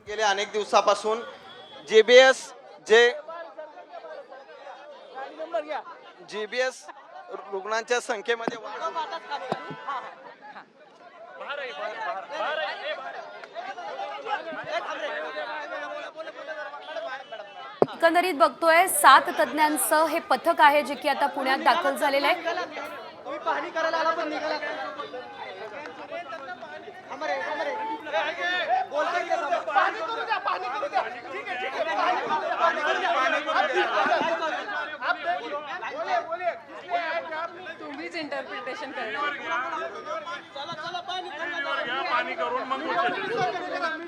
गेल्या अनेक दिवसापासून जेबीएस जेबीएस रुग्णांच्या संख्येमध्ये एकंदरीत बघतोय 7 तज्ञांचं हे पथक आहे जे की आता पुण्यात दाखल झालेलं आहे. तुम्हीच इंटरप्रिटेशन करणार,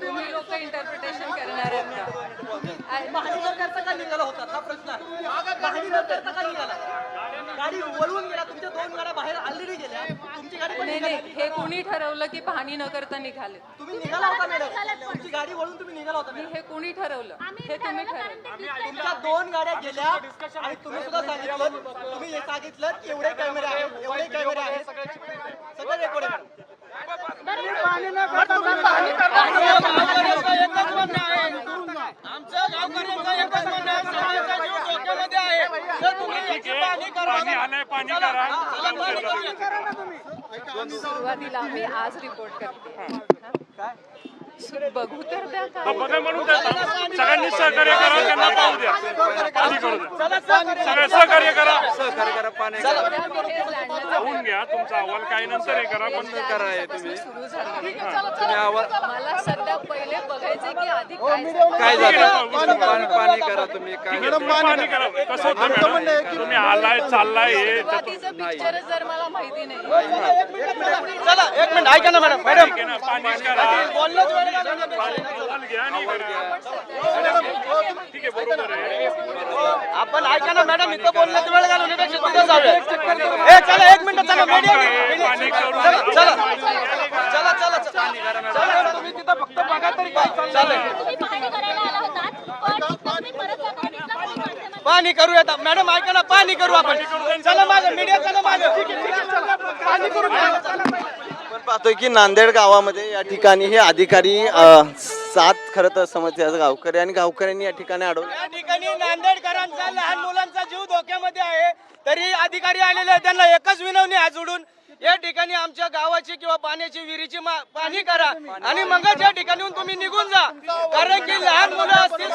तुम्ही लोक इंटरप्रिटेशन करणार आहेत नाही नाही, हे कुणी ठरवलं की पाहणी न करता निघाले? तुम्ही निघाला होता मॅडम, तुमची गाडी वळून तुम्ही निघाला होता. हे कुणी ठरवलं? हे तुम्ही ठरवलं. तुमच्या 2 गाड्या गेल्या आणि तुम्ही सुद्धा सांगितलं, तुम्ही हे सांगितलं की एवढे कॅमेरे आहेत, एवढे कॅमेरे आहेत, सगळं रेकॉर्ड आहे. आमचं गावकऱ्यांचं एकच म्हणणं आहे, समाजाचा जीव धोक्यामध्ये आहे. जर तुम्ही याची पाहणी सुरुवातीला मी आज रिपोर्ट करते. बघू तर द्या काय. बघा म्हणून सगळ्यांनी सहकार्य करा, त्यांना पाहू द्या, पाणी करू द्या, सगळे सहकार्य करा, पाहून घ्या. तुमचा अहवाल काही नंतर हे करा, पण करा तुम्ही सुरू झालं. मला सध्या पहिले बघायचे की आधी काय झालं. पाणी करा तुम्ही, पाणी करा. कसं होतं मॅडम, तुम्ही आलाय चाललाय हे सुरुवातीचं पिक्चर जर मला माहिती नाही. चला 1 मिनिट ऐका ना मॅडम. पाणी करा, ठीक आहे, बरोबर आहे. आपण ऐका ना मॅडम, इथं बोलण्यात वेळ घालवण्यापेक्षा तिथं जाऊया. चला 1 मिनिट, चला मीडिया, चला चला चला चला, तुम्ही तिथं फक्त बघा तरी काय चालेल. पाणी करूया मॅडम, ऐका ना, पाणी करू आपण. चला माझं मीडिया, चला माझं, पाणी करू. आपण पाहतोय की नांदेड गावामध्ये या ठिकाणी हे अधिकारी 7 खरं तर समजते गावकरी आणि गावकऱ्यांनी या ठिकाणी अडवलं. या ठिकाणी नांदेडकरांचा लहान मुलांचा जीव धोक्यामध्ये आहे, तरी अधिकारी आलेले आहेत. त्यांना एकच विनवणी आहे, जोडून या ठिकाणी आमच्या गावाची किंवा पाण्याची विहिरीची पाणी करा आणि मगच या ठिकाणी तुम्ही निघून जा, कारण की लहान मुलं असतील.